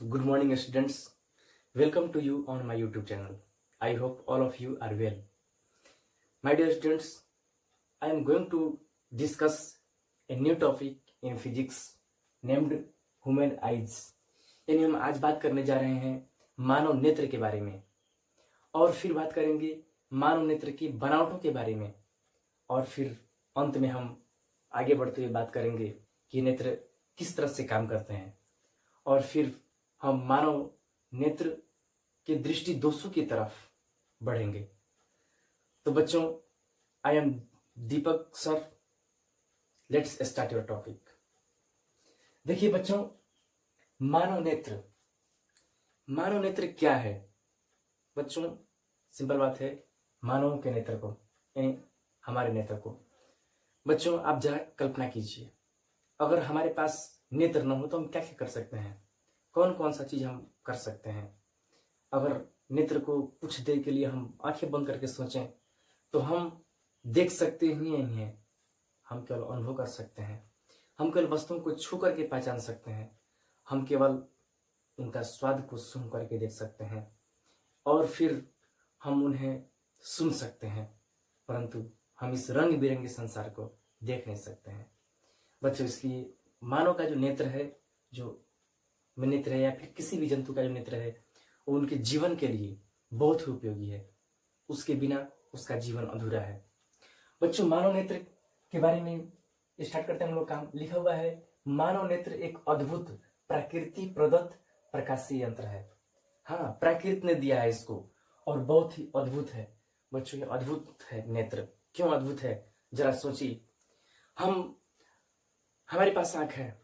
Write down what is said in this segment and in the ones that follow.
Good morning, students. Welcome to you on my YouTube channel. I hope all of you are well. My dear students, I am going to discuss a new topic in physics named human eyes. यानी हम आज बात करने जा रहे हैं मानव नेत्र के बारे में और फिर बात करेंगे मानव नेत्र की बनावटों के बारे में और फिर अंत में हम आगे बढ़ते हुए बात करेंगे कि नेत्र किस तरह से काम करते हैं और फिर हम मानव नेत्र के दृष्टि दोषों की तरफ बढ़ेंगे। तो बच्चों, I am Deepak sir. Let's start your topic. देखिए बच्चों, मानव नेत्र क्या है? बच्चों, सिंपल बात है, मानव के नेत्र को यानी हमारे नेत्र को। बच्चों, आप जरा कल्पना कीजिए, अगर हमारे पास नेत्र न हो तो हम क्या क्या कर सकते हैं, कौन कौन सा चीज हम कर सकते हैं। अगर नेत्र को कुछ देर के लिए हम आंखें बंद करके सोचें तो हम देख सकते ही नहीं हैं, हम केवल अनुभव कर सकते हैं, हम केवल वस्तुओं को छू करके पहचान सकते हैं, हम केवल उनका स्वाद को सूंघ करके देख सकते हैं और फिर हम उन्हें सुन सकते हैं, परंतु हम इस रंग बिरंगे संसार को देख नहीं सकते हैं। बच्चों, इसलिए मानव का जो नेत्र है, जो नेत्र है या फिर किसी भी जंतु का जो नेत्र है, वो उनके जीवन के लिए बहुत ही उपयोगी है। उसके बिना उसका जीवन अधूरा है। बच्चों, मानव नेत्र के बारे में स्टार्ट करते हैं हम लोग काम। लिखा हुआ है, मानव नेत्र एक अद्भुत प्रकृति प्रदत्त प्रकाशीय यंत्र है। हाँ, प्रकृति ने दिया है इसको और बहुत ही अद्भुत है। बच्चों, ये अद्भुत है नेत्र। क्यों अद्भुत है, जरा सोचिए। हमारे पास आंख है,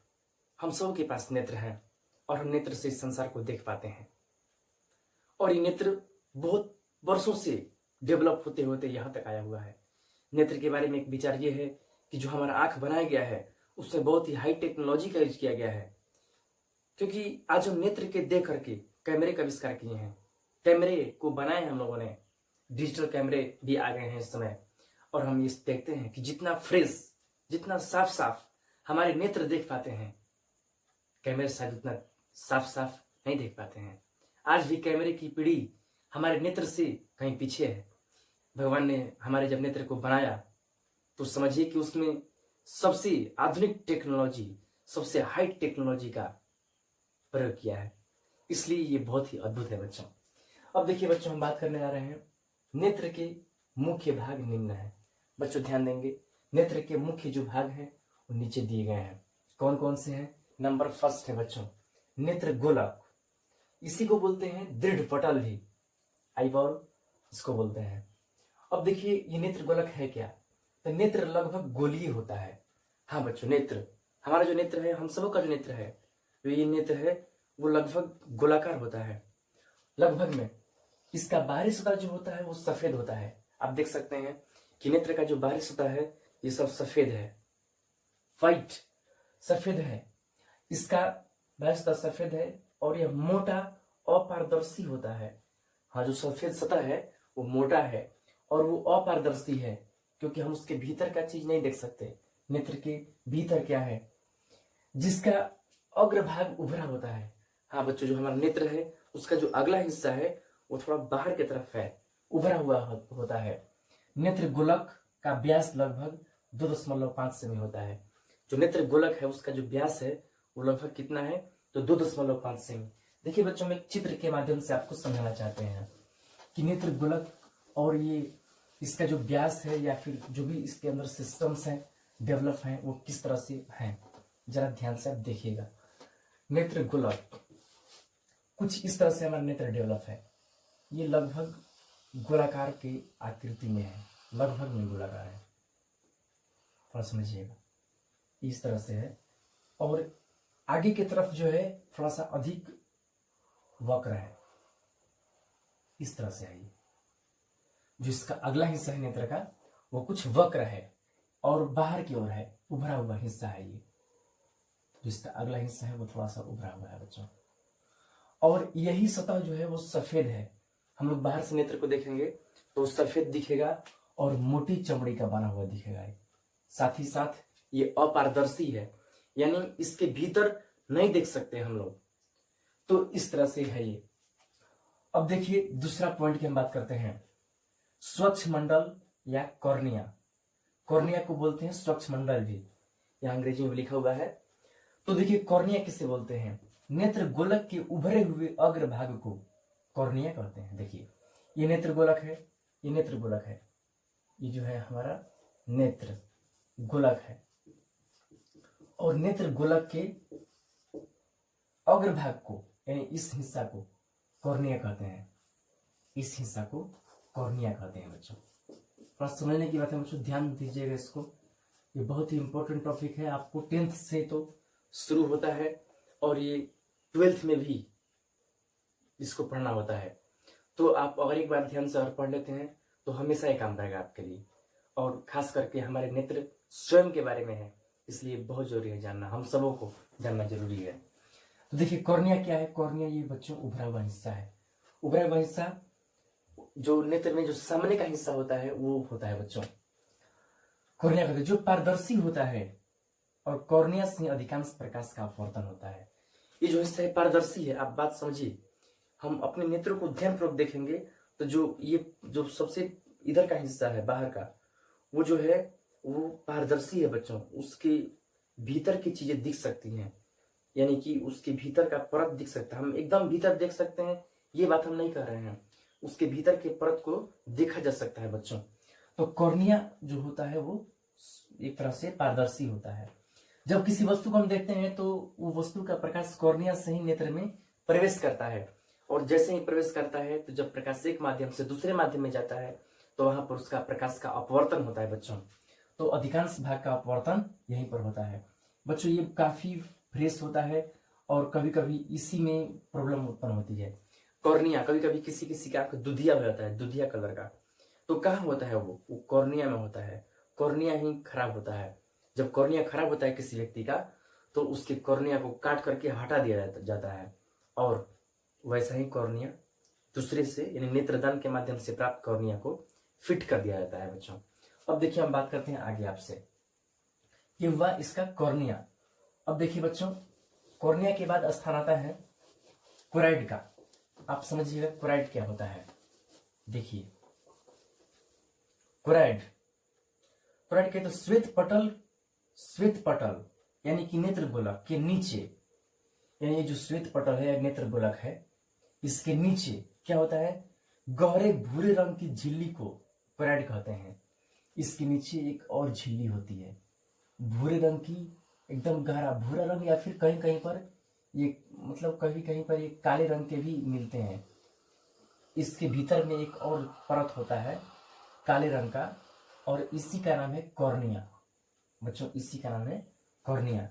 हम सब के पास नेत्र है और हम नेत्र से इस संसार को देख पाते हैं और ये नेत्र बहुत वर्षों से डेवलप होते होते यहाँ तक आया हुआ है। नेत्र के बारे में एक विचार ये है कि जो हमारा आंख बनाया गया है उसमें बहुत ही हाई टेक्नोलॉजी का यूज किया गया है, क्योंकि आज हम नेत्र के देख करके कैमरे का आविष्कार किए हैं। कैमरे को बनाए हम लोगों ने, डिजिटल कैमरे भी आ गए हैं इस समय और हम ये देखते हैं कि जितना फ्रेश, जितना साफ साफ हमारे नेत्र देख पाते हैं, कैमरे शायद उतना साफ साफ नहीं देख पाते हैं। आज भी कैमरे की पीढ़ी हमारे नेत्र से कहीं पीछे है। भगवान ने हमारे जब नेत्र को बनाया तो समझिए कि उसमें सबसे आधुनिक टेक्नोलॉजी, सबसे हाई टेक्नोलॉजी का प्रयोग किया है, इसलिए ये बहुत ही अद्भुत है बच्चों। अब देखिए बच्चों, हम बात करने जा रहे हैं नेत्र के मुख्य भाग निम्न है। बच्चों ध्यान देंगे, नेत्र के मुख्य जो भाग हैं वो नीचे दिए गए हैं। कौन कौन से हैं? नंबर फर्स्ट है बच्चों, नेत्र गोलक। इसी को बोलते हैं दृढ़ पटल भी, आईबॉल इसको बोलते हैं। अब देखिए, ये नेत्र गोलक है क्या? तो नेत्र लगभग गोलीय होता है। हाँ बच्चों, नेत्र, हमारा जो नेत्र है, हम सबों का जो नेत्र है, तो ये नेत्र है वो लगभग गोलाकार होता है। लगभग में इसका बाहरी सतह जो होता है वो सफेद होता है। आप देख सकते हैं कि नेत्र का जो बाहरी सतह है ये सब सफेद है, व्हाइट सफेद है। इसका बाहरी सतह सफेद है और यह मोटा अपारदर्शी होता है। हाँ, जो सफेद सतह है वो मोटा है और वो अपारदर्शी है, क्योंकि हम उसके भीतर का चीज नहीं देख सकते। नेत्र के भीतर क्या है? जिसका अग्रभाग उभरा होता है। हाँ बच्चों, जो हमारा नेत्र है उसका जो अगला हिस्सा है वो थोड़ा बाहर की तरफ है, उभरा हुआ होता है। नेत्र गोलक का व्यास लगभग 2.5 सेमी होता है। जो नेत्र गोलक है उसका जो व्यास है वो लगभग कितना है? तो 2.5 सेमी। देखिए बच्चों, हम एक चित्र के माध्यम से आपको समझाना चाहते हैं कि नेत्र गोलक और ये इसका जो व्यास है या फिर जो भी इसके अंदर सिस्टम्स हैं, डेवलप हैं, वो किस तरह से हैं। जरा ध्यान से आप देखिएगा। नेत्र गोलक कुछ इस तरह से हमारा नेत्र डेवलप है। ये लगभग गोलाकार की आकृति में है, लगभग में गोलाकार है, थोड़ा समझिएगा, इस तरह से है। और आगे की तरफ जो है थोड़ा सा अधिक वक्र है, इस तरह से है। ये जो इसका अगला हिस्सा है नेत्र का वो कुछ वक्र है और बाहर की ओर है, उभरा हुआ हिस्सा है। ये जो इसका अगला हिस्सा है वो थोड़ा सा उभरा हुआ है बच्चों। और यही सतह जो है वो सफेद है। हम लोग बाहर से नेत्र को देखेंगे तो सफेद दिखेगा और मोटी चमड़ी का बना हुआ दिखेगा। साथ ही साथ ये अपारदर्शी है, यानी इसके भीतर नहीं देख सकते हम लोग। तो इस तरह से है ये। अब देखिए दूसरा पॉइंट की हम बात करते हैं, स्वच्छ मंडल या कॉर्निया। कॉर्निया को बोलते हैं स्वच्छ मंडल भी, यहां अंग्रेजी में लिखा हुआ है। तो देखिए कॉर्निया किसे बोलते हैं, नेत्र गोलक के उभरे हुए अग्र भाग को कॉर्निया कहते हैं। देखिए ये नेत्र गोलक है, ये नेत्र गोलक है, ये जो है हमारा नेत्र गोलक है, और नेत्र गोलक के अग्रभाग को यानी इस हिस्सा को कॉर्निया कहते हैं, इस हिस्सा को कॉर्निया कहते हैं बच्चों। थोड़ा समझने की बात है बच्चों, ध्यान दीजिएगा इसको, ये बहुत ही इंपॉर्टेंट टॉपिक है। आपको 10th से तो शुरू होता है और ये 12th में भी इसको पढ़ना होता है। तो आप अगर एक बार ध्यान से और पढ़ लेते हैं तो हमेशा ये काम रहेगा आपके लिए, और खास करके हमारे नेत्र स्वयं के बारे में है, इसलिए बहुत जरूरी है जानना, हम सबों को जानना जरूरी है। तो देखिए कॉर्निया क्या है, कॉर्निया ये बच्चों उभरा हुआ हिस्सा है। उभरा हुआ हिस्सा जो नेत्र में जो सामने का हिस्सा होता है वो होता है बच्चों कॉर्निया का, जो पारदर्शी होता है, और कॉर्निया से अधिकांश प्रकाश का अपवर्तन होता है। ये जो हिस्सा है पारदर्शी है, आप बात समझिए। हम अपने नेत्रों को ध्यानपूर्वक देखेंगे तो जो ये जो सबसे इधर का हिस्सा है बाहर का, वो जो है वो पारदर्शी है बच्चों, उसके भीतर की चीजें दिख सकती हैं, यानी कि उसके भीतर का परत दिख सकता है। हम एकदम भीतर देख सकते हैं ये बात हम नहीं कर रहे हैं, उसके भीतर के परत को देखा जा सकता है बच्चों। तो कॉर्निया जो होता है वो एक तरह से पारदर्शी होता है। जब किसी वस्तु को हम देखते हैं तो वो वस्तु का प्रकाश कॉर्निया से ही नेत्र में प्रवेश करता है, और जैसे ही प्रवेश करता है तो जब प्रकाश एक माध्यम से दूसरे माध्यम में जाता है तो वहां पर उसका प्रकाश का अपवर्तन होता है बच्चों। तो अधिकांश भाग का अपवर्तन यहीं पर होता है बच्चों। ये काफी फ्रेश होता है और कभी कभी इसी में प्रॉब्लम उत्पन्न होती है। कॉर्निया कभी कभी किसी किसी का आंख दुधिया हो जाता है, दुधिया कलर का, तो कहाँ होता है वो कॉर्निया में होता है। कॉर्निया ही खराब होता है। जब कॉर्निया खराब होता है किसी व्यक्ति का तो उसके कॉर्निया को काट करके हटा दिया जाता है, और वैसा ही कॉर्निया दूसरे से यानी नेत्रदान के माध्यम से प्राप्त कॉर्निया को फिट कर दिया जाता है बच्चों। अब देखिए हम बात करते हैं आगे आपसे, ये हुआ इसका कॉर्निया। अब देखिए बच्चों कॉर्निया के बाद स्थान आता है कोराइड का। आप समझिएगा कोराइड क्या होता है। देखिए कोराइड, कोराइड के तो श्वेत पटल यानी कि नेत्र गोलक के नीचे, यानी ये जो श्वेत पटल है नेत्र गोलक है, इसके नीचे क्या होता है, गहरे भूरे रंग की झिल्ली को कोराइड कहते हैं। इसके नीचे एक और झिल्ली होती है भूरे रंग की, एकदम गहरा भूरा रंग, या फिर कहीं कहीं पर ये मतलब कहीं कहीं पर ये काले रंग के भी मिलते हैं। इसके भीतर में एक और परत होता है काले रंग का, और इसी का नाम है कॉर्निया बच्चों, इसी का नाम है कॉर्निया,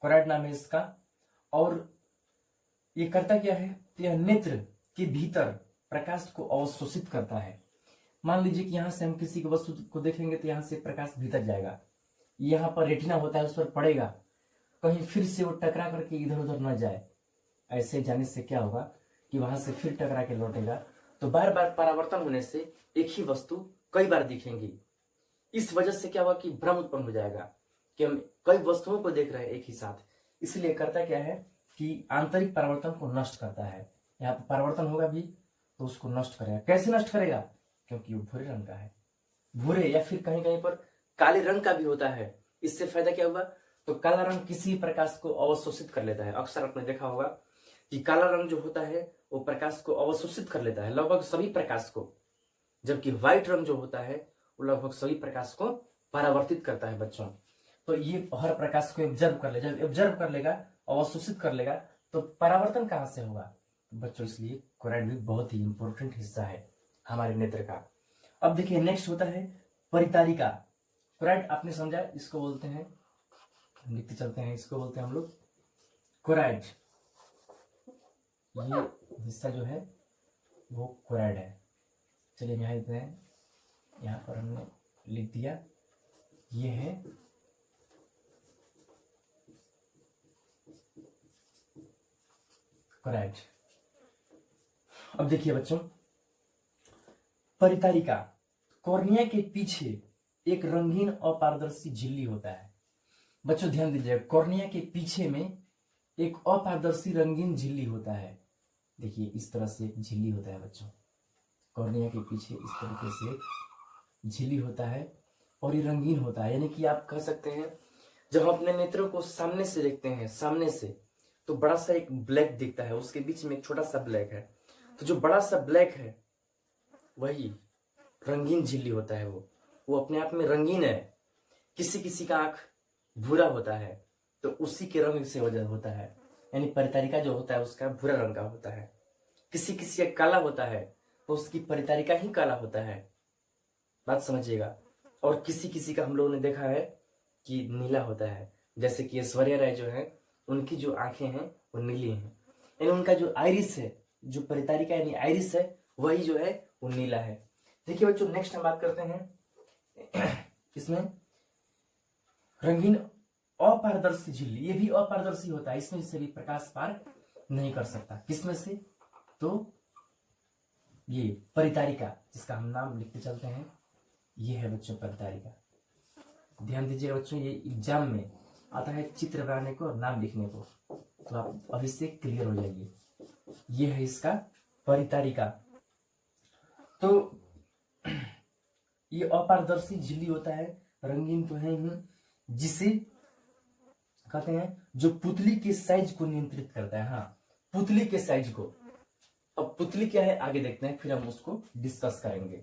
कोराइड नाम है इसका। और ये करता क्या है, तो यह नेत्र के भीतर प्रकाश को अवशोषित करता है। मान लीजिए कि यहां से हम किसी वस्तु को देखेंगे तो यहां से प्रकाश भीतर जाएगा, यहाँ पर रेटिना होता है उस पर पड़ेगा, कहीं फिर से वो टकरा करके इधर उधर न जाए। ऐसे जाने से क्या होगा कि वहां से फिर टकरा के लौटेगा, तो बार बार परावर्तन होने से एक ही वस्तु कई बार दिखेंगी। इस वजह से क्या होगा कि भ्रम उत्पन्न हो जाएगा कि हम कई वस्तुओं को देख रहे हैं एक ही साथ। इसलिए करता क्या है कि आंतरिक परावर्तन को नष्ट करता है। यहाँ पर परावर्तन होगा भी तो उसको नष्ट करेगा। कैसे नष्ट करेगा, क्योंकि वो भूरे रंग का है, भूरे या फिर कहीं कहीं पर काले रंग का भी होता है। इससे फायदा क्या हुआ, तो काला रंग किसी प्रकाश को अवशोषित कर लेता है। अक्सर आपने देखा होगा कि काला रंग जो होता है वो प्रकाश को अवशोषित कर लेता है, लगभग सभी प्रकाश को, जबकि व्हाइट रंग जो होता है वो लगभग सभी प्रकाश को परावर्तित करता है बच्चों। तो ये हर प्रकाश को एब्जर्व कर लेगा, जब एब्जर्व कर लेगा, अवशोषित कर लेगा, तो परावर्तन कहां से होगा बच्चों। इसलिए कोराइड भी बहुत ही इंपॉर्टेंट हिस्सा है हमारे नेत्र का। अब देखिए नेक्स्ट होता है परितारिका। कोराइड आपने समझा, इसको बोलते हैं, लिखते चलते हैं, इसको बोलते हैं हम लोग कोराइड। ये हिस्सा जो है वो कोराइड है। चलिए यहाँ लिखते हैं, यहाँ पर हमने लिख दिया, ये है कोराइड। अब देखिए बच्चों परितारिका, कॉर्निया के पीछे एक रंगीन अपारदर्शी झिल्ली होता है। बच्चों ध्यान दीजिए, कॉर्निया के पीछे में एक अपारदर्शी रंगीन झिल्ली होता है। देखिए इस तरह से एक झिल्ली होता है बच्चों, कॉर्निया के पीछे इस तरीके से झिल्ली होता है और ये रंगीन होता है। यानी कि आप कह सकते हैं जब हम अपने नेत्रों को सामने से देखते हैं, सामने से, तो बड़ा सा एक ब्लैक दिखता है, उसके बीच में एक छोटा सा ब्लैक है। तो जो बड़ा सा ब्लैक है वही रंगीन झिल्ली होता है। वो अपने आप में रंगीन है। किसी किसी का आंख भूरा होता है तो उसी के रंग से वजह होता है, यानी परितारिका जो होता है उसका भूरा रंग का होता है। किसी किसी का काला होता है तो उसकी परितारिका ही काला होता है, बात समझिएगा। और किसी किसी का हम लोगों ने देखा है कि नीला होता है, जैसे कि ऐश्वर्या राय जो है उनकी जो आंखें हैं वो नीली हैं, यानी उनका जो आइरिस है, जो परितारिका यानी आइरिस है, वही जो है वो नीला है। देखिए बच्चों नेक्स्ट हम बात करते हैं इसमें रंगीन अपारदर्शी झिल्ली। ये भी अपारदर्शी होता है, इसमें से भी प्रकाश पार नहीं कर सकता। किसमें से? तो ये परितारिका, जिसका हम नाम लिखते चलते हैं, ये है बच्चों परितारिका। ध्यान दीजिएगा बच्चों, ये एग्जाम में आता है चित्र बनाने को और नाम लिखने को, तो आप अभी से क्लियर हो जाइए। ये है इसका परितारिका। तो ये अपारदर्शी झिल्ली होता है, रंगीन तो है ही, जिसे कहते हैं जो पुतली के साइज को नियंत्रित करता है। हाँ, पुतली के साइज को। अब पुतली क्या है आगे देखते हैं, फिर हम उसको डिस्कस करेंगे।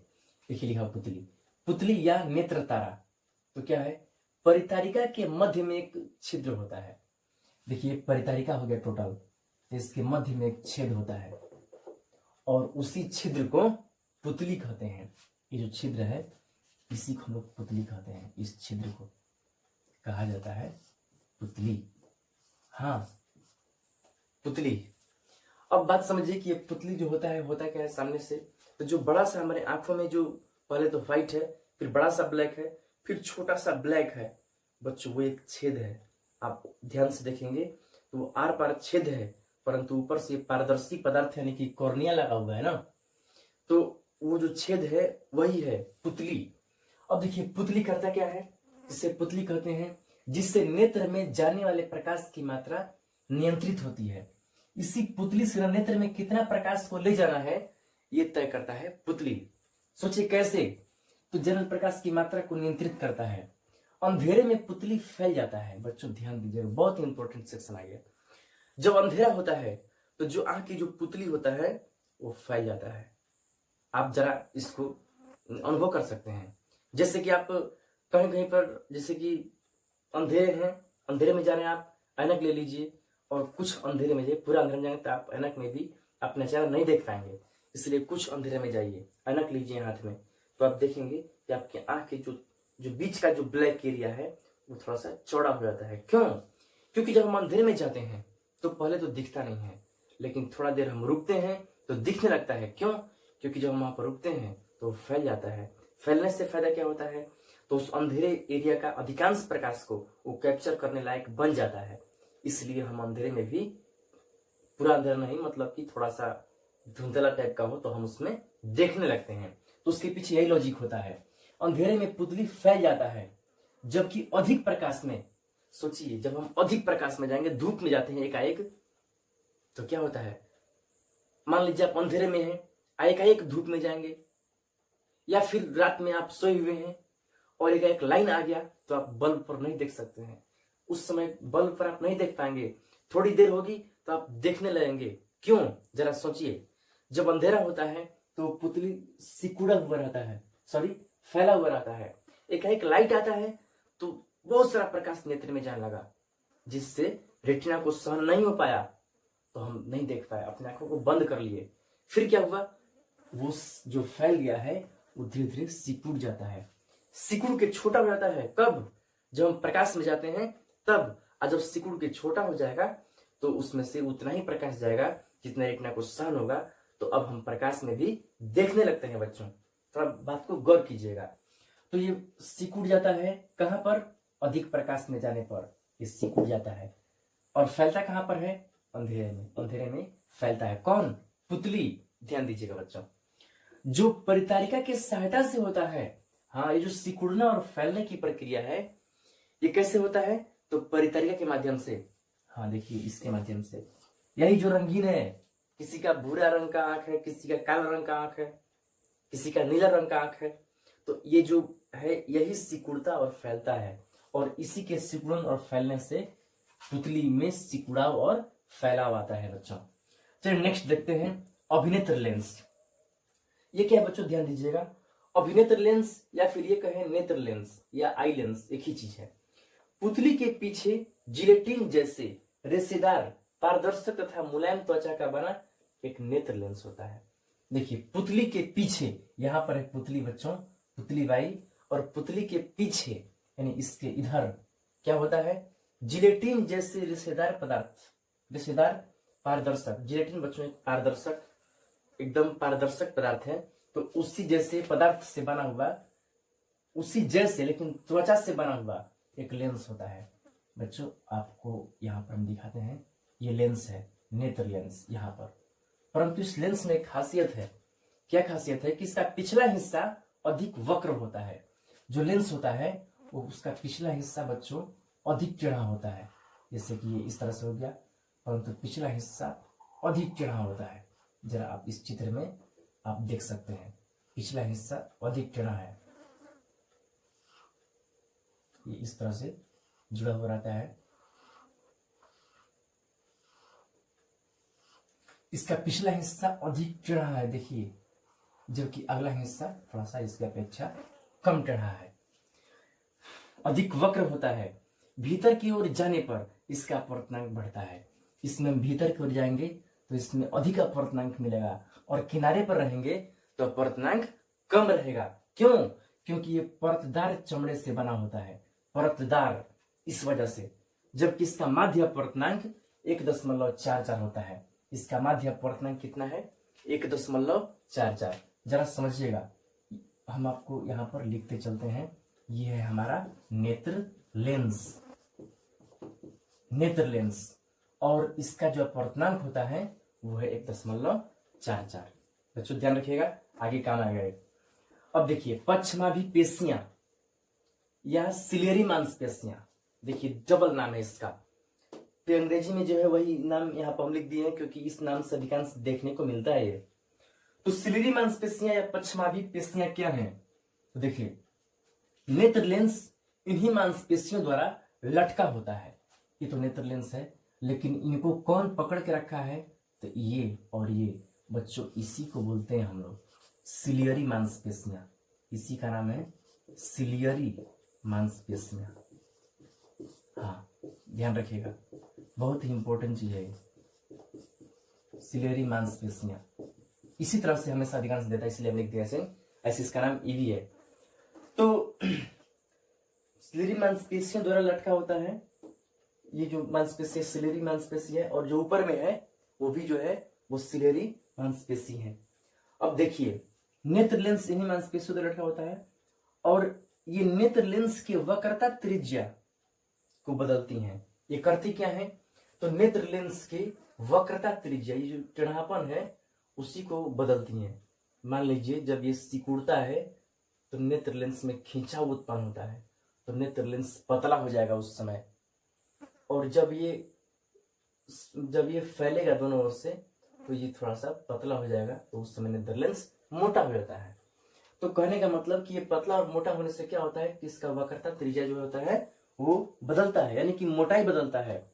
देखिए लिखा पुतली, पुतली या नेत्र तारा। तो क्या है, परितारिका के मध्य में एक छिद्र होता है। देखिए परितारिका हो गया टोटल, तो इसके मध्य में एक छेद होता है और उसी छिद्र को पुतली कहते हैं। ये जो छिद्र है इसी को हम लोग पुतली कहते हैं। इस छिद्र को कहा जाता है पुतली। हाँ पुतली। अब बात समझिए कि ये पुतली जो होता क्या है सामने से, तो जो बड़ा सा हमारे आंखों में जो पहले तो व्हाइट है, फिर बड़ा सा ब्लैक है, फिर छोटा सा ब्लैक है बच्चों, वो एक छेद है। आप ध्यान से देखेंगे तो वो आर पार छेद है, परंतु ऊपर से पारदर्शी पदार्थ यानी कि कॉर्निया लगा हुआ है ना, तो वो जो छेद है वही है पुतली। अब देखिए पुतली करता क्या है, जिसे पुतली कहते हैं, जिससे नेत्र में जाने वाले प्रकाश की मात्रा नियंत्रित होती है। इसी पुतली से नेत्र में कितना प्रकाश को ले जाना है ये तय करता है पुतली। सोचिए कैसे, तो जन्म प्रकाश की मात्रा को नियंत्रित करता है। अंधेरे में पुतली फैल जाता है। बच्चों ध्यान दीजिए, बहुत इंपॉर्टेंट सेक्शन आ गया। जब अंधेरा होता है तो जो आंख की जो पुतली होता है वो फैल जाता है। आप जरा इसको अनुभव कर सकते हैं। जैसे कि आप कहीं कहीं पर, जैसे कि अंधेरे हैं, अंधेरे में जा रहे हैं, आप ऐनक ले लीजिए और कुछ अंधेरे में जाइए। पूरा अंधेरे में जाएंगे तो आप ऐनक में भी अपना चेहरा नहीं देख पाएंगे, इसलिए कुछ अंधेरे में जाइए, ऐनक लीजिए हाथ में, तो आप देखेंगे कि आपकी आंख के जो बीच का जो ब्लैक एरिया है वो थोड़ा सा चौड़ा हो जाता है। क्यों? क्योंकि जब हम अंधेरे में जाते हैं तो पहले तो दिखता नहीं है, लेकिन थोड़ा देर हम रुकते हैं तो दिखने लगता है। क्यों? क्योंकि जब हम वहां पर रुकते हैं तो फैल जाता है। फैलने से फायदा क्या होता है, तो उस अंधेरे एरिया का अधिकांश प्रकाश को वो कैप्चर करने लायक बन जाता है। इसलिए हम अंधेरे में भी, पूरा अंधेरा नहीं, मतलब कि थोड़ा सा धुंधला टाइप का हो तो हम उसमें देखने लगते हैं। तो उसके पीछे यही लॉजिक होता है। अंधेरे में पुतली फैल जाता है, जबकि अधिक प्रकाश में, सोचिए जब हम अधिक प्रकाश में जाएंगे, धूप में जाते हैं एकाएक, तो क्या होता है, मान लीजिए आप अंधेरे में हैं, एकाएक धूप में जाएंगे, या फिर रात में आप सोए हुए हैं और एक लाइन आ गया तो आप बल्ब पर नहीं देख सकते हैं। उस समय बल्ब पर आप नहीं देख पाएंगे, थोड़ी देर होगी तो आप देखने लगेंगे। क्यों? जरा सोचिए, जब अंधेरा होता है तो पुतली सिकुड़ा हुआ रहता है, सॉरी फैला हुआ रहता है। एक लाइट आता है तो बहुत सारा प्रकाश नेत्र में जाने लगा, जिससे रेटिना को सहन नहीं हो पाया तो हम नहीं देख पाए, अपने आंखों को बंद कर लिए। फिर क्या हुआ, वो जो फैल गया है वो धीरे धीरे सिकुड़ जाता है, सिकुड़ के छोटा हो जाता है। कब? जब हम प्रकाश में जाते हैं तब। और जब सिकुड़ के छोटा हो जाएगा तो उसमें से उतना ही प्रकाश जाएगा जितना रेटिना को सहन होगा, तो अब हम प्रकाश में भी देखने लगते हैं। बच्चों थोड़ा बात को गौर कीजिएगा। तो ये सिकुड़ जाता है कहां पर? अधिक प्रकाश में जाने पर ये सिकुड़ जाता है। और फैलता कहां पर है? अंधेरे में। अंधेरे में फैलता है कौन? पुतली। ध्यान दीजिएगा बच्चों, जो परितारिका की सहायता से होता है। हाँ, ये जो सिकुड़ना और फैलने की प्रक्रिया है ये कैसे होता है? तो परितरिया के माध्यम से, हाँ देखिए इसके माध्यम से, यही जो रंगीन है, किसी का भूरा रंग का आंख है, किसी का काला रंग का आंख है, किसी का नीला रंग का आंख है, तो ये जो है यही सिकुड़ता और फैलता है, और इसी के सिकुड़न और फैलने से पुतली में सिकुड़ाव और फैलाव आता है बच्चों। चलिए नेक्स्ट देखते हैं अभिनेत्र लेंस। ये क्या है बच्चों, ध्यान दीजिएगा। अभिनेत्र लेंस या फिर ये कहें नेत्र लेंस या आई लेंस एक ही चीज है। पुतली के पीछे जिलेटिन जैसे रेशेदार, पारदर्शक तथा मुलायम त्वचा का बना एक नेत्र लेंस होता है। देखिए पुतली के पीछे, यहां पर एक पुतली बच्चों, पुतली बाई, और पुतली के पीछे यानी इसके इधर क्या होता है, जिलेटिन जैसे रेशेदार पदार्थ, रेशेदार पारदर्शक, जिलेटिन बच्चों एक पारदर्शक, एकदम पारदर्शक पदार्थ है, तो उसी जैसे पदार्थ से बना हुआ, उसी जैसे लेकिन त्वचा से बना हुआ एक लेंस होता है बच्चों। आपको यहाँ पर हम दिखाते हैं, ये लेंस है, नेत्र लेंस यहाँ पर। परंतु इस लेंस में एक खासियत है। क्या खासियत है कि इसका पिछला हिस्सा अधिक वक्र होता है। जो लेंस होता है वो उसका पिछला हिस्सा बच्चों अधिक टेढ़ा होता है, जैसे कि ये इस तरह से हो गया, परंतु पिछला हिस्सा अधिक टेढ़ा होता है। जरा आप इस चित्र में आप देख सकते हैं, पिछला हिस्सा अधिक टेढ़ा है, ये इस तरह से जुड़ा हुआ रहता है। इसका पिछला हिस्सा अधिक टेढ़ा है देखिए, जबकि अगला हिस्सा थोड़ा सा इसकी अपेक्षा कम टेढ़ा है, अधिक वक्र होता है। भीतर की ओर जाने पर इसका अपवर्तनांक बढ़ता है। इसमें भीतर की ओर जाएंगे तो इसमें अधिक अपवर्तनांक मिलेगा, और किनारे पर रहेंगे तो अपवर्तनांक कम रहेगा। क्यों? क्योंकि ये परतदार चमड़े से बना होता है, परतदार, इस वजह से। जबकि इसका माध्य अपवर्तनांक 1.44 होता है। इसका माध्य अपवर्तनांक कितना है? 1.44। जरा समझिएगा, हम आपको यहां पर लिखते चलते हैं। ये है हमारा नेत्र लेंस, नेत्र लेंस, और इसका जो अपवर्तनांक होता है वो है 1.44। बच्चों ध्यान रखिएगा, आगे काम आएगा। अब देखिए पक्षमाभी पेशियां या सिलियरी मांसपेशियां, देखिए डबल नाम है इसका। तो अंग्रेजी में जो है वही नाम यहाँ पर हम लिख दिए हैं, क्योंकि इस नाम से अधिकांश देखने को मिलता है ये। तो सिलियरी मांसपेशियां या पक्षमाभी पेशियां क्या हैं? तो देखिए नेत्र लेंस इन्हीं मांसपेशियों द्वारा लटका होता है। ये तो नेत्र लेंस है, लेकिन इनको कौन पकड़ के रखा है? तो ये और ये बच्चों, इसी को बोलते हैं हम लोग सिलियरी मांसपेशियां। इसी का नाम है सिलियरी मांसपेशियां। हाँ ध्यान रखिएगा, बहुत ही इंपॉर्टेंट चीज है सिलियरी मांसपेशियां। इसी तरह से हमेशा अधिकांश देता है, इसलिए हमने लिख दिया ऐसे इसका नाम ईवी है। तो सिलियरी मांसपेशियों द्वारा लटका होता है। ये जो मांसपेशी सिलियरी मांसपेशी है, और जो ऊपर में है वो भी जो है वो सिलियरी मांसपेशी है। अब देखिए नेत्र लेंस इन्हीं मांसपेशियों द्वारा लटका होता है, और ये नेत्र लेंस की वक्रता त्रिज्या को बदलती हैं। ये करती क्या है? तो नेत्र लेंस की वक्रता त्रिज्या, ये जो टेढ़ापन है उसी को बदलती हैं। मान लीजिए जब ये सिकुड़ता है तो नेत्र लेंस में खिंचाव उत्पन्न होता है, तो नेत्र लेंस पतला हो जाएगा उस समय, और जब ये फैलेगा दोनों ओर से तो ये थोड़ा सा पतला हो जाएगा, तो उस समय नेत्र लेंस मोटा हो जाता है। तो कहने का मतलब कि ये पतला और मोटा होने से क्या होता है कि इसका वक्रता त्रिज्या जो होता है वो बदलता है, यानी कि मोटाई बदलता है,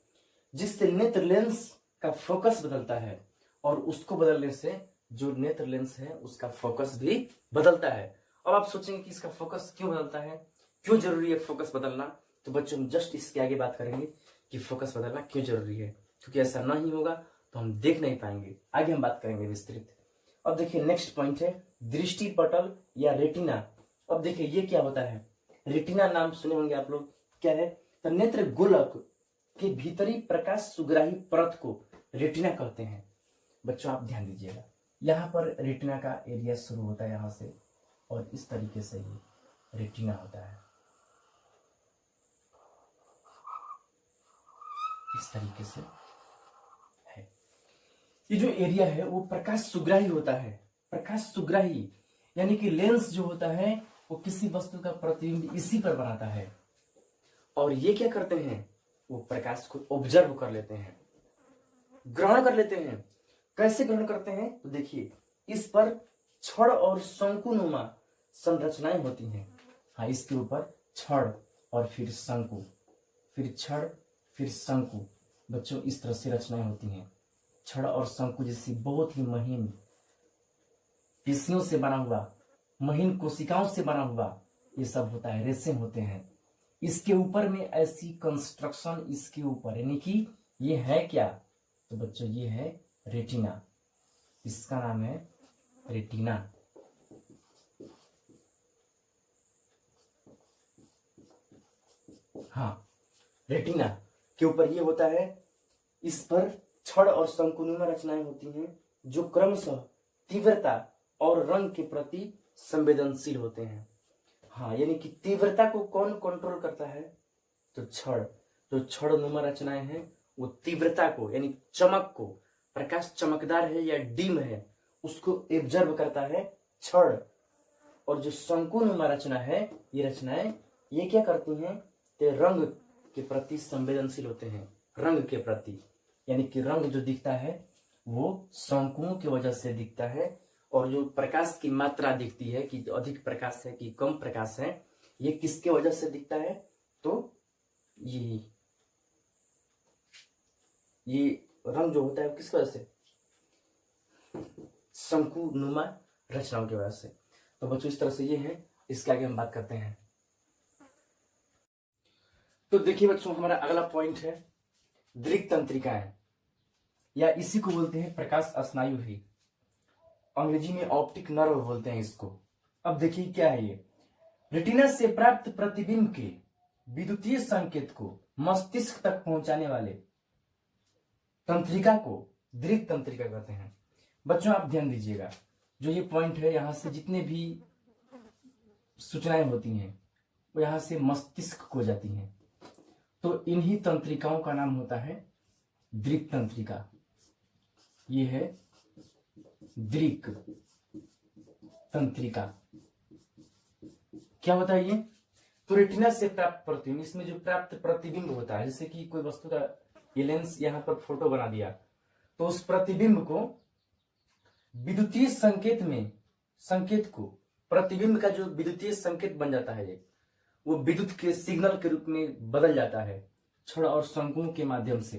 जिससे नेत्र लेंस का फोकस बदलता है, और उसको बदलने से जो नेत्र लेंस है उसका फोकस भी बदलता है। अब आप सोचेंगे कि इसका फोकस क्यों बदलता है, क्यों जरूरी है फोकस बदलना? तो बच्चों हम जस्ट इसके आगे बात करेंगे कि फोकस बदलना क्यों जरूरी है, क्योंकि ऐसा नहीं होगा तो हम देख नहीं पाएंगे। आगे हम बात करेंगे विस्तृत। अब देखिए नेक्स्ट पॉइंट है दृष्टि पटल या रेटिना। अब देखिए ये क्या होता है? रेटिना नाम सुने होंगे आप लोग, क्या है? तो नेत्र गोलक के भीतरी प्रकाश सुग्राही परत को रेटिना कहते हैं। बच्चों आप ध्यान दीजिएगा, यहाँ पर रेटिना का एरिया शुरू होता है यहाँ से, और इस तरीके से ये रेटिना होता है, इस तरीके से है। ये जो एरिया है वो प्रकाश सुग्राही होता है। प्रकाश सुग्राही यानी कि लेंस जो होता है वो किसी वस्तु का प्रतिबिंब इसी पर बनाता है। और ये क्या करते हैं? वो प्रकाश को ऑब्जर्व कर लेते हैं, ग्रहण कर लेते हैं। कैसे ग्रहण करते हैं? तो देखिए, इस पर छड़ और शंकुनुमा संरचनाएं होती हैं। हाँ, इसके ऊपर छड़ और फिर शंकु, फिर छड़ फिर शंकु। बच्चों, इस तरह से रचनाएं होती हैं। छड़ और शंकु जैसी बहुत ही महीन पेशियों से बना हुआ, महीन कोशिकाओं से बना हुआ ये सब होता है, रेशम होते हैं। इसके ऊपर में ऐसी कंस्ट्रक्शन इसके ऊपर, यानी कि ये है क्या? तो बच्चों, ये है रेटिना। इसका नाम है रेटिना। हाँ, रेटिना के ऊपर ये होता है। इस पर छड़ और शंकुनुमा रचनाएं होती हैं जो क्रमशः तीव्रता और रंग के प्रति संवेदनशील होते हैं। हाँ, यानी कि तीव्रता को कौन कंट्रोल करता है? तो छड़। जो छड़नुमा रचनाएं हैं वो तीव्रता को, यानी चमक को, प्रकाश चमकदार है या डिम है, उसको एब्जर्व करता है छड़। और जो शंकुनुमा रचना है, ये रचनाएं ये क्या करती हैं? ते रंग के प्रति संवेदनशील होते हैं, रंग के प्रति। यानी कि रंग जो दिखता है वो शंकुओं की वजह से दिखता है, और जो प्रकाश की मात्रा दिखती है कि अधिक प्रकाश है कि कम प्रकाश है, ये किसके वजह से दिखता है? तो ये रंग जो होता है किसकी वजह से? शंकुनुमा रचनाओं की वजह से। तो बच्चों, इस तरह से ये है। इसके आगे हम बात करते हैं। तो देखिए बच्चों, हमारा अगला पॉइंट है दृक् तंत्रिकाएं, या इसी को बोलते हैं प्रकाश स्नायु ही, अंग्रेजी में ऑप्टिक नर्व बोलते हैं इसको। अब देखिए क्या है ये। रेटिना से प्राप्त प्रतिबिंब के विद्युतीय संकेत को मस्तिष्क तक पहुंचाने वाले तंत्रिका को दृक् तंत्रिका कहते हैं। बच्चों, आप ध्यान दीजिएगा, जो ये पॉइंट है, यहां से जितने भी सूचनाएं होती हैं वो यहां से मस्तिष्क को जाती हैं। तो इन्हीं तंत्रिकाओं का नाम होता है दृक् तंत्रिका। ये है दृक् तंत्रिका। क्या होता है ये? तो रेटिना से प्राप्त प्रतिबिंब, इसमें जो प्राप्त प्रतिबिंब होता है, जैसे कि कोई वस्तु का ये लेंस यहां पर फोटो बना दिया, तो उस प्रतिबिंब को विद्युतीय संकेत को, प्रतिबिंब का जो विद्युतीय संकेत बन जाता है, वो विद्युत के सिग्नल के रूप में बदल जाता है छड़ और शंकुओं के माध्यम से।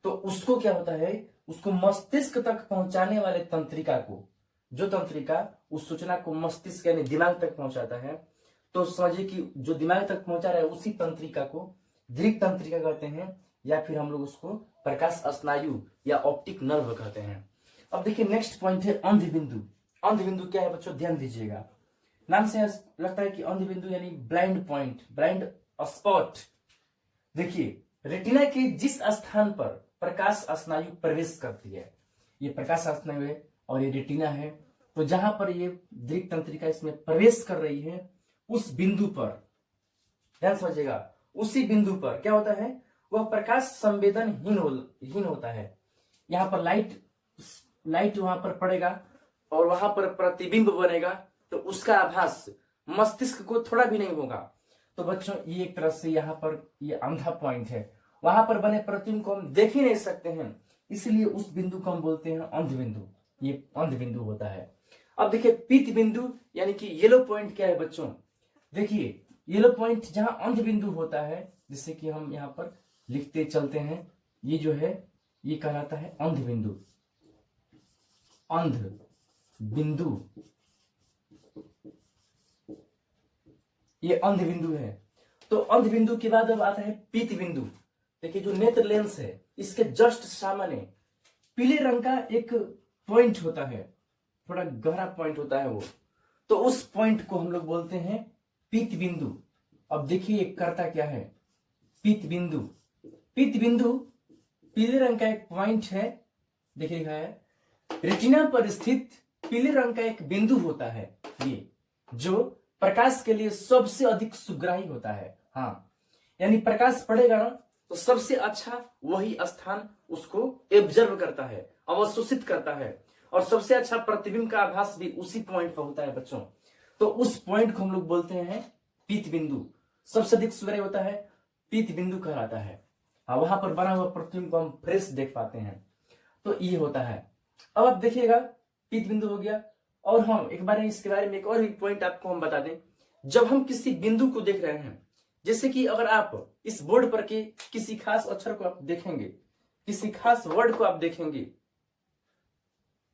तो उसको क्या होता है? उसको मस्तिष्क तक पहुंचाने वाले तंत्रिका को, जो तंत्रिका उस सूचना को मस्तिष्क यानी दिमाग तक पहुंचाता है, तो समझिए कि जो दिमाग तक पहुंचा रहा है उसी तंत्रिका को दृक् तंत्रिका कहते हैं, या फिर हम लोग उसको प्रकाश स्नायु या ऑप्टिक नर्व कहते हैं। अब देखिए, नेक्स्ट पॉइंट है अंध बिंदु। अंध बिंदु क्या है बच्चों? ध्यान दीजिएगा, नाम से लगता है कि अंध बिंदु यानी ब्लाइंड पॉइंट, ब्लाइंड स्पॉट। देखिए, रेटिना के जिस स्थान पर प्रकाश स्नायु प्रवेश करती है, ये प्रकाश स्नायु है और ये रेटिना है, तो जहां पर ये दृक् तंत्रिका इसमें प्रवेश कर रही है, उस बिंदु पर ध्यान समझिएगा, उसी बिंदु पर क्या होता है? वह प्रकाश संवेदनहीन होता है। यहाँ पर लाइट वहां पर पड़ेगा और वहां पर प्रतिबिंब बनेगा, तो उसका आभास मस्तिष्क को थोड़ा भी नहीं होगा। तो बच्चों, ये एक तरह से यहाँ पर ये अंधा पॉइंट है, वहां पर बने प्रतिबिंब को हम देख ही नहीं सकते हैं, इसलिए उस बिंदु को हम बोलते हैं अंध बिंदु। ये अंध बिंदु होता है। अब देखिए, पीत बिंदु यानी कि येलो पॉइंट क्या है बच्चों? देखिए, येलो पॉइंट जहां अंध बिंदु होता है, जिससे कि हम यहाँ पर लिखते चलते हैं, ये जो है ये कहलाता है अंध बिंदु। अंध बिंदु, ये अंध बिंदु है। तो अंध बिंदु के बाद अब आता है पीत बिंदु। देखिए, जो नेत्र लेंस है इसके जस्ट सामने पीले रंग का एक पॉइंट होता है, थोड़ा गहरा पॉइंट होता है वो, तो उस पॉइंट को हम लोग बोलते हैं पीत बिंदु। अब देखिए ये करता क्या है, पीत बिंदु। पीत बिंदु पीले रंग का एक पॉइंट है, देखिए लिखा है रेटिना पर स्थित पीले रंग का एक बिंदु होता है, ये जो प्रकाश के लिए सबसे अधिक सुग्राही होता है। हाँ, यानी प्रकाश पड़ेगा ना तो सबसे अच्छा वही स्थान उसको एब्जर्व करता है, अवशोषित करता है, और सबसे अच्छा प्रतिबिंब का आभास भी उसी पॉइंट पर होता है बच्चों। तो उस पॉइंट को हम लोग बोलते हैं पीत बिंदु। सबसे अधिक सुग्राही होता है, पीत बिंदु कहलाता है। हाँ, वहां पर बना हुआ प्रतिबिंब को हम फ्रेश देख पाते हैं। तो ये होता है। अब आप देखिएगा पीत बिंदु हो गया। और हम एक बार इसके बारे में एक और भी पॉइंट आपको हम बता दें। जब हम किसी बिंदु को देख रहे हैं, जैसे कि अगर आप इस बोर्ड पर के किसी खास अक्षर को आप देखेंगे, किसी खास वर्ड को आप देखेंगे,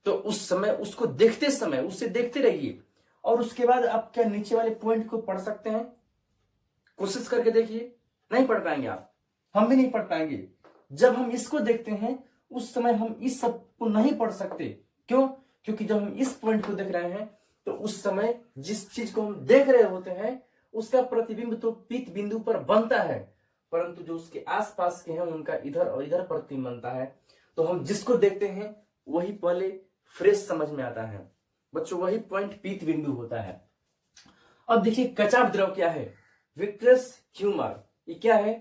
तो उस समय उसको देखते समय उसे देखते रहिए और उसके बाद आप क्या नीचे वाले पॉइंट को पढ़ सकते हैं? कोशिश करके देखिए। नहीं पढ़ पाएंगे आप, हम भी नहीं पढ़ पाएंगे। जब हम इसको देखते हैं उस समय हम इस सब को नहीं पढ़ सकते। क्यों? क्योंकि जब हम इस पॉइंट को देख रहे हैं तो उस समय जिस चीज को हम देख रहे होते हैं उसका प्रतिबिंब तो पीत बिंदु पर बनता है, परंतु जो उसके आसपास के हैं उनका इधर और इधर प्रतिबिंब बनता है। तो हम जिसको देखते हैं वही पहले फ्रेश समझ में आता है बच्चों, वही पॉइंट पीत बिंदु होता है। अब देखिए कचाव द्रव क्या है? विट्रस ह्यूमर, ये क्या है?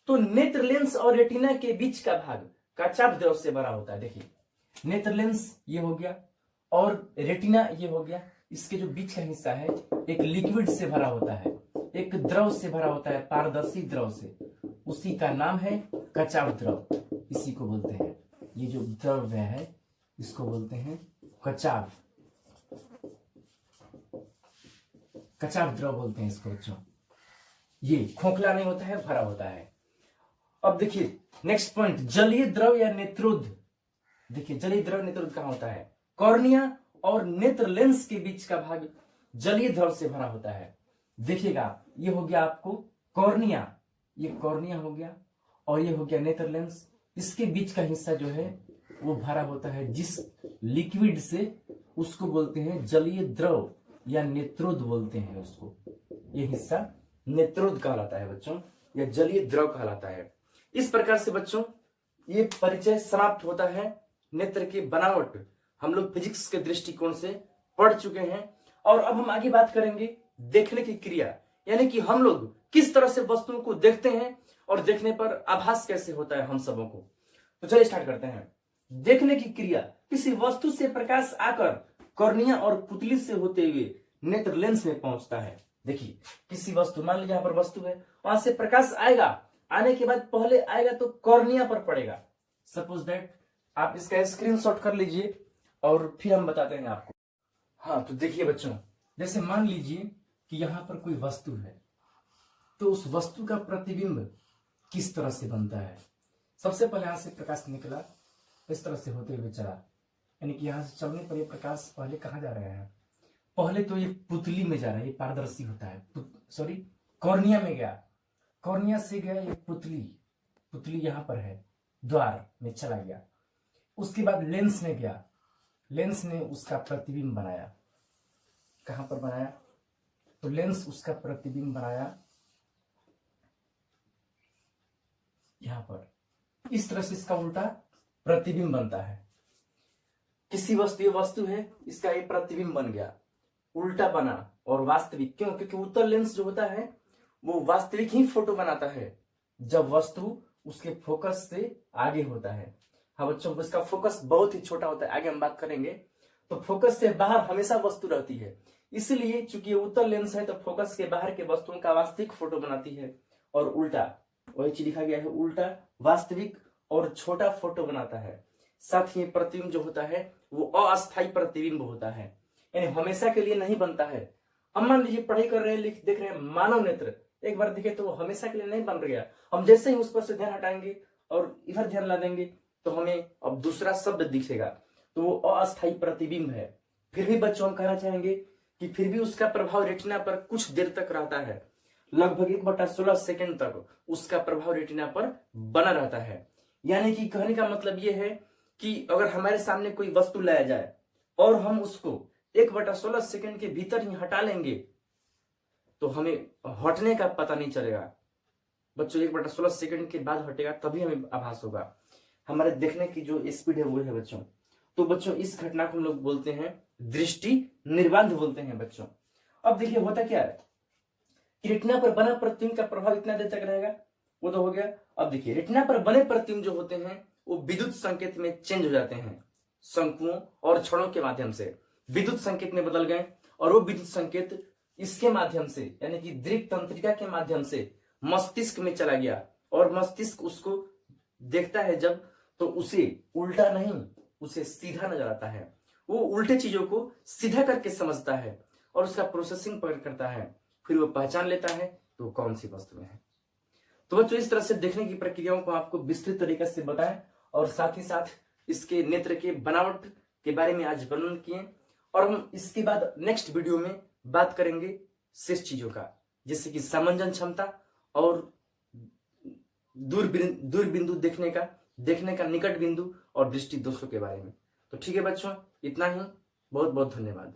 तो नेत्र लेंस और रेटिना के बीच का भाग कचाव द्रव से भरा होता है। देखिए नेत्र लेंस ये हो गया और रेटिना ये हो गया, इसके जो बीच का हिस्सा है एक लिक्विड से भरा होता है, एक द्रव से भरा होता है, पारदर्शी द्रव से। उसी का नाम है कचाव द्रव, इसी को बोलते हैं। ये जो द्रव है इसको बोलते हैं कचाव, कचाव द्रव बोलते हैं इसको बच्चों। ये खोखला नहीं होता है, भरा होता है। अब देखिए नेक्स्ट पॉइंट, जलीय द्रव या नेत्रोद। देखिए जलीय द्रव नेत्रोद कहां होता है? कॉर्निया और नेत्र लेंस के बीच का भाग जलीय द्रव से भरा होता है। देखिएगा ये हो गया आपको कॉर्निया, ये कॉर्निया हो गया और ये हो गया नेत्र लेंस। इसके बीच का हिस्सा जो है वो भरा होता है जिस लिक्विड से, उसको बोलते हैं जलीय द्रव या नेत्रोद बोलते हैं उसको। ये हिस्सा नेत्रोद कहलाता है बच्चों, या जलीय द्रव कहलाता है। इस प्रकार से बच्चों ये परिचय समाप्त होता है। नेत्र की बनावट हम लोग फिजिक्स के दृष्टिकोण से पढ़ चुके हैं और अब हम आगे बात करेंगे देखने की क्रिया, यानी कि हम लोग किस तरह से वस्तुओं को देखते हैं और देखने पर आभास कैसे होता है हम सबों को। तो चलिए स्टार्ट करते हैं। देखने की क्रिया, किसी वस्तु से प्रकाश आकर कॉर्निया और पुतली से होते हुए नेत्र लेंस में पहुंचता है। देखिए किसी वस्तु, मान लीजिए यहाँ पर वस्तु है, वहां से प्रकाश आएगा, आने के बाद पहले आएगा तो कॉर्निया पर पड़ेगा। सपोज दैट आप इसका स्क्रीनशॉट कर लीजिए और फिर हम बताते हैं आपको। हाँ तो देखिए बच्चों, जैसे मान लीजिए कि यहाँ पर कोई वस्तु है, तो उस वस्तु का प्रतिबिंब किस तरह से बनता है? सबसे पहले यहां से प्रकाश निकला, इस तरह से होते हुए चला, यानी कि यहां से चलने पर ये प्रकाश पहले कहाँ जा रहे हैं? पहले तो ये पुतली में जा रहा है, ये पारदर्शी होता है, सॉरी कॉर्निया में गया, कॉर्निया से गया ये पुतली, पुतली यहां पर है, द्वार में चला गया। उसके बाद लेंस में गया, लेंस ने उसका प्रतिबिंब बनाया। कहां पर बनाया? तो लेंस उसका प्रतिबिंब बनाया यहां पर। इस तरह से इसका उल्टा प्रतिबिंब बनता है। किसी वस्तु, ये वस्तु है, इसका ये प्रतिबिंब बन गया, उल्टा बना और वास्तविक। क्यों? क्योंकि उत्तल लेंस जो होता है वो वास्तविक ही फोटो बनाता है जब वस्तु उसके फोकस से आगे होता है। हाँ बच्चों, उसका फोकस बहुत ही छोटा होता है, आगे हम बात करेंगे। तो फोकस से बाहर हमेशा वस्तु रहती है, इसलिए चूंकि उत्तल लेंस है तो फोकस के बाहर के वस्तुओं का वास्तविक फोटो बनाती है, और उल्टा वही चीज लिखा गया है, उल्टा वास्तविक और छोटा फोटो बनाता है। साथ ही प्रतिबिंब जो होता है वो अस्थायी प्रतिबिंब होता है, यानी हमेशा के लिए नहीं बनता है। अब मान लीजिए पढ़ाई कर रहे हैं, देख रहे हैं मानव नेत्र, एक बार देखे तो वो हमेशा के लिए नहीं बन गया। हम जैसे ही उस पर से ध्यान हटाएंगे और इधर ध्यान ला देंगे तो हमें अब दूसरा शब्द दिखेगा, तो वो अस्थायी प्रतिबिंब है। फिर भी बच्चों हम कहना चाहेंगे कि फिर भी उसका प्रभाव रेटिना पर कुछ देर तक रहता है, लगभग 1/16 सेकंड तक उसका प्रभाव रेटिना पर बना रहता है। यानी कि कहने का मतलब यह है कि अगर हमारे सामने कोई वस्तु लाया जाए और हम उसको 1/16 सेकंड के भीतर ही हटा लेंगे तो हमें हटने का पता नहीं चलेगा। बच्चों 1/16 सेकंड के बाद हटेगा तभी हमें आभास होगा। हमारे देखने की जो स्पीड है वो है बच्चों। तो बच्चों इस घटना को हम लोग बोलते हैं दृष्टि निर्बाध बोलते हैं बच्चों। अब देखिए होता क्या है कि रेटिना पर बना प्रतिबिंब का प्रभाव इतना देर तक रहेगा, वो तो हो गया। अब देखिए रेटिना पर बने प्रतिबिंब जो होते हैं वो विद्युत संकेत में चेंज हो जाते हैं, शंकुओं और छड़ों के माध्यम से विद्युत संकेत में बदल गए, और वो विद्युत संकेत इसके माध्यम से यानी कि दृक तंत्रिका के माध्यम से मस्तिष्क में चला गया, और मस्तिष्क उसको देखता है जब, तो उसे उल्टा नहीं, उसे सीधा नजर आता है। वो उल्टे चीजों को सीधा करके समझता है और उसका प्रोसेसिंग करता है, फिर वो पहचान लेता है कि वो कौन सी वस्तु है। तो बच्चों, इस तरह से देखने की प्रक्रियाओं को आपको विस्तृत तरीके से बताएं और साथ ही साथ इसके नेत्र के बनावट के बारे में आज वर्णन किए। और हम इसके बाद नेक्स्ट वीडियो में बात करेंगे शेष चीजों का, जैसे कि समंजन क्षमता और दूर बिंदु देखने का निकट बिंदु और दृष्टि दोषों के बारे में। तो ठीक है बच्चों, इतना ही। बहुत बहुत धन्यवाद।